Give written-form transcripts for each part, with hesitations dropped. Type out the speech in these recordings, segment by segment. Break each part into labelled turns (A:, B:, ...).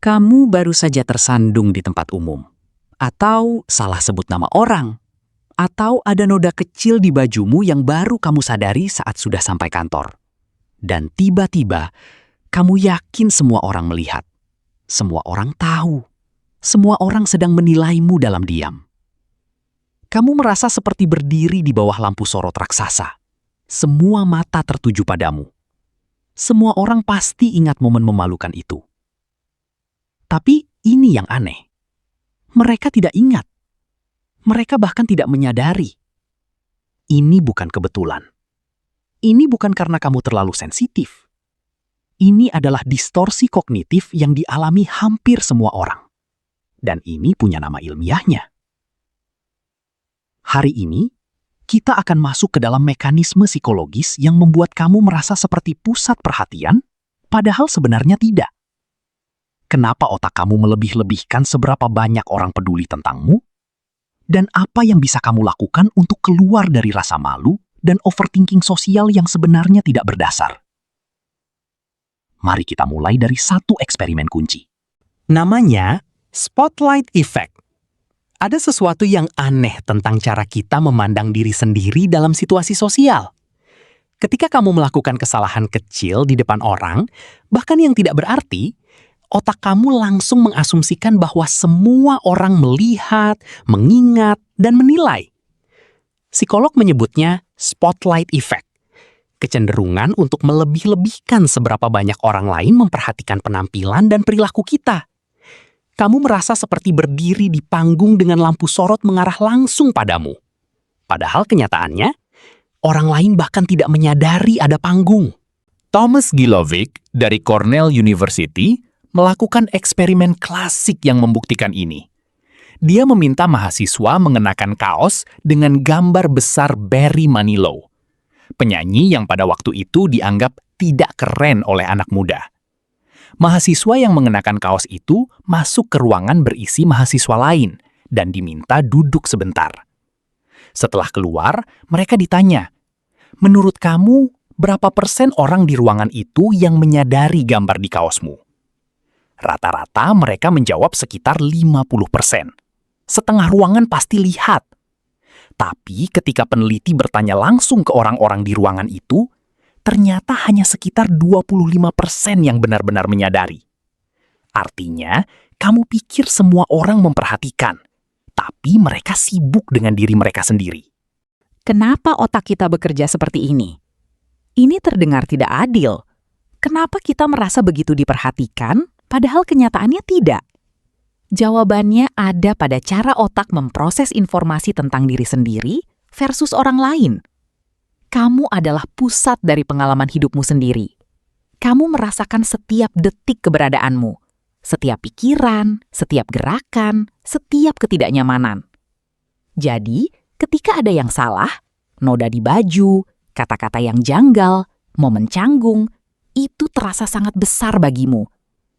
A: Kamu baru saja tersandung di tempat umum, atau salah sebut nama orang, atau ada noda kecil di bajumu yang baru kamu sadari saat sudah sampai kantor. Dan tiba-tiba, kamu yakin semua orang melihat. Semua orang tahu. Semua orang sedang menilaimu dalam diam. Kamu merasa seperti berdiri di bawah lampu sorot raksasa. Semua mata tertuju padamu. Semua orang pasti ingat momen memalukan itu. Tapi ini yang aneh. Mereka tidak ingat. Mereka bahkan tidak menyadari. Ini bukan kebetulan. Ini bukan karena kamu terlalu sensitif. Ini adalah distorsi kognitif yang dialami hampir semua orang. Dan ini punya nama ilmiahnya. Hari ini, kita akan masuk ke dalam mekanisme psikologis yang membuat kamu merasa seperti pusat perhatian, padahal sebenarnya tidak. Kenapa otak kamu melebih-lebihkan seberapa banyak orang peduli tentangmu? Dan apa yang bisa kamu lakukan untuk keluar dari rasa malu dan overthinking sosial yang sebenarnya tidak berdasar? Mari kita mulai dari satu eksperimen kunci.
B: Namanya Spotlight Effect. Ada sesuatu yang aneh tentang cara kita memandang diri sendiri dalam situasi sosial. Ketika kamu melakukan kesalahan kecil di depan orang, bahkan yang tidak berarti, otak kamu langsung mengasumsikan bahwa semua orang melihat, mengingat, dan menilai. Psikolog menyebutnya spotlight effect. Kecenderungan untuk melebih-lebihkan seberapa banyak orang lain memperhatikan penampilan dan perilaku kita. Kamu merasa seperti berdiri di panggung dengan lampu sorot mengarah langsung padamu. Padahal kenyataannya, orang lain bahkan tidak menyadari ada panggung.
C: Thomas Gilovic dari Cornell University melakukan eksperimen klasik yang membuktikan ini. Dia meminta mahasiswa mengenakan kaos dengan gambar besar Barry Manilow, penyanyi yang pada waktu itu dianggap tidak keren oleh anak muda. Mahasiswa yang mengenakan kaos itu masuk ke ruangan berisi mahasiswa lain dan diminta duduk sebentar. Setelah keluar, mereka ditanya, "Menurut kamu, berapa persen orang di ruangan itu yang menyadari gambar di kaosmu?" Rata-rata mereka menjawab sekitar 50%. Setengah ruangan pasti lihat. Tapi ketika peneliti bertanya langsung ke orang-orang di ruangan itu, ternyata hanya sekitar 25% yang benar-benar menyadari. Artinya, kamu pikir semua orang memperhatikan, tapi mereka sibuk dengan diri mereka sendiri.
A: Kenapa otak kita bekerja seperti ini? Ini terdengar tidak adil. Kenapa kita merasa begitu diperhatikan, padahal kenyataannya tidak? Jawabannya ada pada cara otak memproses informasi tentang diri sendiri versus orang lain. Kamu adalah pusat dari pengalaman hidupmu sendiri. Kamu merasakan setiap detik keberadaanmu, setiap pikiran, setiap gerakan, setiap ketidaknyamanan. Jadi, ketika ada yang salah, noda di baju, kata-kata yang janggal, momen canggung, itu terasa sangat besar bagimu,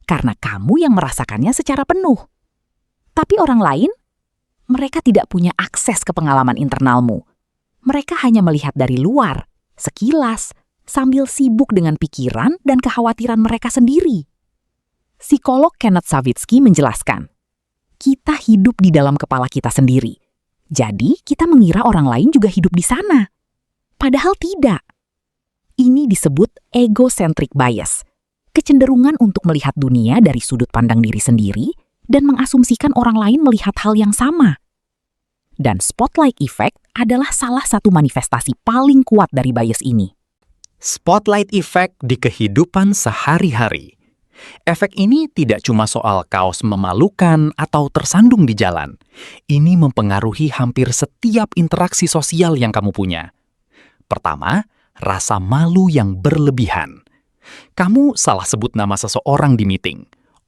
A: karena kamu yang merasakannya secara penuh. Tapi orang lain, mereka tidak punya akses ke pengalaman internalmu. Mereka hanya melihat dari luar, sekilas, sambil sibuk dengan pikiran dan kekhawatiran mereka sendiri. Psikolog Kenneth Savitsky menjelaskan, kita hidup di dalam kepala kita sendiri. Jadi, kita mengira orang lain juga hidup di sana. Padahal tidak. Ini disebut egocentric bias, kecenderungan untuk melihat dunia dari sudut pandang diri sendiri dan mengasumsikan orang lain melihat hal yang sama. Dan spotlight effect adalah salah satu manifestasi paling kuat dari bias ini.
B: Spotlight effect di kehidupan sehari-hari. Efek ini tidak cuma soal kaos memalukan atau tersandung di jalan. Ini mempengaruhi hampir setiap interaksi sosial yang kamu punya. Pertama, rasa malu yang berlebihan. Kamu salah sebut nama seseorang di meeting.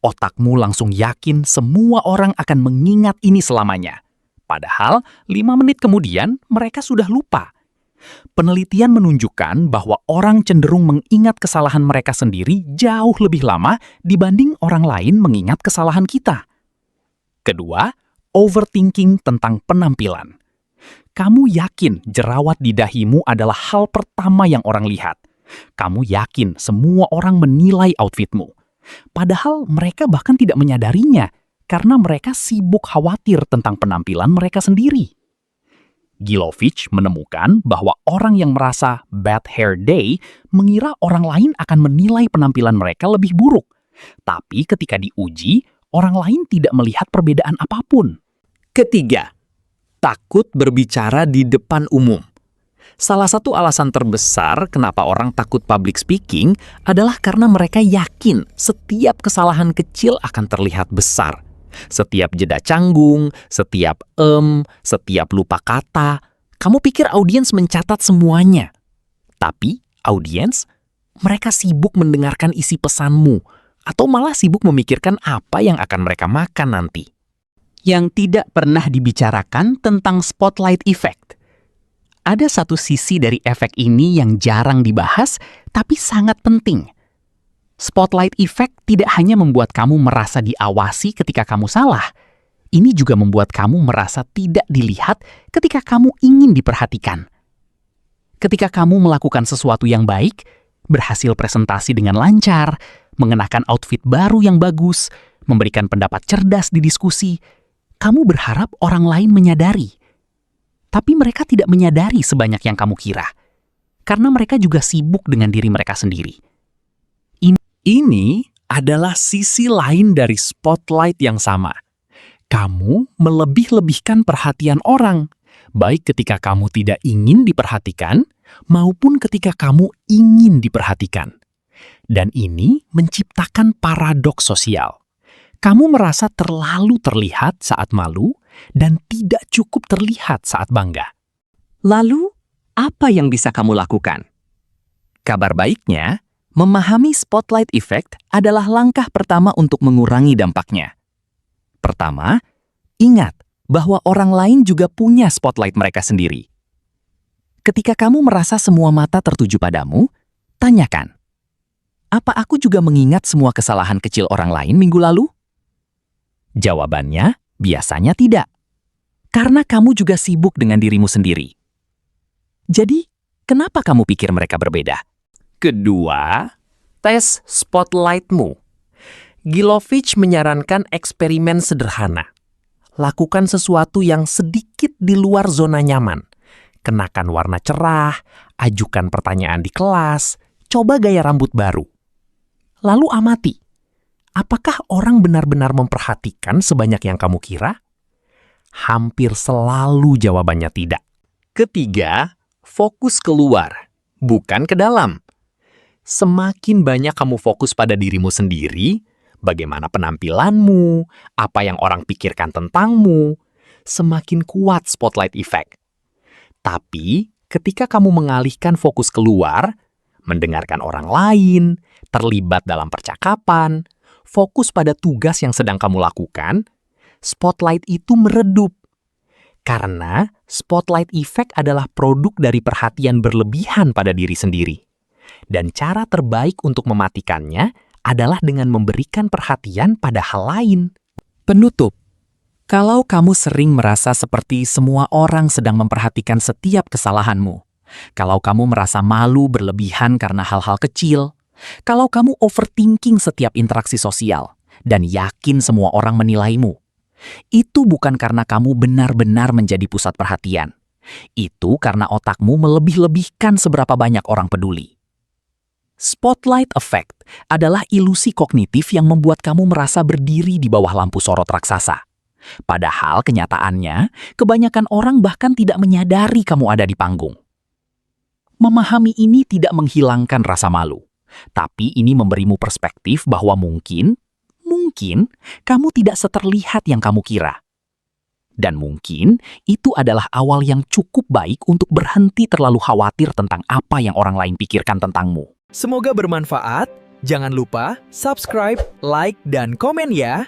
B: Otakmu langsung yakin semua orang akan mengingat ini selamanya. Padahal 5 menit kemudian mereka sudah lupa. Penelitian menunjukkan bahwa orang cenderung mengingat kesalahan mereka sendiri jauh lebih lama dibanding orang lain mengingat kesalahan kita. Kedua, overthinking tentang penampilan. Kamu yakin jerawat di dahimu adalah hal pertama yang orang lihat. Kamu yakin semua orang menilai outfitmu. Padahal mereka bahkan tidak menyadarinya karena mereka sibuk khawatir tentang penampilan mereka sendiri. Gilovich menemukan bahwa orang yang merasa bad hair day mengira orang lain akan menilai penampilan mereka lebih buruk. Tapi ketika diuji, orang lain tidak melihat perbedaan apapun. Ketiga, takut berbicara di depan umum. Salah satu alasan terbesar kenapa orang takut public speaking adalah karena mereka yakin setiap kesalahan kecil akan terlihat besar. Setiap jeda canggung, setiap setiap lupa kata, kamu pikir audiens mencatat semuanya. Tapi audiens, mereka sibuk mendengarkan isi pesanmu, atau malah sibuk memikirkan apa yang akan mereka makan nanti. Yang tidak pernah dibicarakan tentang spotlight effect. Ada satu sisi dari efek ini yang jarang dibahas, tapi sangat penting. Spotlight effect tidak hanya membuat kamu merasa diawasi ketika kamu salah. Ini juga membuat kamu merasa tidak dilihat ketika kamu ingin diperhatikan. Ketika kamu melakukan sesuatu yang baik, berhasil presentasi dengan lancar, mengenakan outfit baru yang bagus, memberikan pendapat cerdas di diskusi, kamu berharap orang lain menyadari. Tapi mereka tidak menyadari sebanyak yang kamu kira. Karena mereka juga sibuk dengan diri mereka sendiri. Ini adalah sisi lain dari spotlight yang sama. Kamu melebih-lebihkan perhatian orang, baik ketika kamu tidak ingin diperhatikan, maupun ketika kamu ingin diperhatikan. Dan ini menciptakan paradoks sosial. Kamu merasa terlalu terlihat saat malu, dan tidak cukup terlihat saat bangga. Lalu, apa yang bisa kamu lakukan? Kabar baiknya, memahami spotlight effect adalah langkah pertama untuk mengurangi dampaknya. Pertama, ingat bahwa orang lain juga punya spotlight mereka sendiri. Ketika kamu merasa semua mata tertuju padamu, tanyakan, apa aku juga mengingat semua kesalahan kecil orang lain minggu lalu? Jawabannya, biasanya tidak. Karena kamu juga sibuk dengan dirimu sendiri. Jadi, kenapa kamu pikir mereka berbeda? Kedua, tes spotlightmu. Gilovich menyarankan eksperimen sederhana. Lakukan sesuatu yang sedikit di luar zona nyaman. Kenakan warna cerah, ajukan pertanyaan di kelas, coba gaya rambut baru. Lalu amati, apakah orang benar-benar memperhatikan sebanyak yang kamu kira? Hampir selalu jawabannya tidak. Ketiga, fokus keluar, bukan ke dalam. Semakin banyak kamu fokus pada dirimu sendiri, bagaimana penampilanmu, apa yang orang pikirkan tentangmu, semakin kuat spotlight effect. Tapi, ketika kamu mengalihkan fokus keluar, mendengarkan orang lain, terlibat dalam percakapan, fokus pada tugas yang sedang kamu lakukan, spotlight itu meredup. Karena spotlight effect adalah produk dari perhatian berlebihan pada diri sendiri. Dan cara terbaik untuk mematikannya adalah dengan memberikan perhatian pada hal lain. Penutup, kalau kamu sering merasa seperti semua orang sedang memperhatikan setiap kesalahanmu, kalau kamu merasa malu berlebihan karena hal-hal kecil, kalau kamu overthinking setiap interaksi sosial, dan yakin semua orang menilaimu, itu bukan karena kamu benar-benar menjadi pusat perhatian. Itu karena otakmu melebih-lebihkan seberapa banyak orang peduli. Spotlight effect adalah ilusi kognitif yang membuat kamu merasa berdiri di bawah lampu sorot raksasa. Padahal kenyataannya, kebanyakan orang bahkan tidak menyadari kamu ada di panggung. Memahami ini tidak menghilangkan rasa malu, tapi ini memberimu perspektif bahwa mungkin kamu tidak seterlihat yang kamu kira. Dan mungkin itu adalah awal yang cukup baik untuk berhenti terlalu khawatir tentang apa yang orang lain pikirkan tentangmu.
D: Semoga bermanfaat. Jangan lupa subscribe, like, dan komen ya.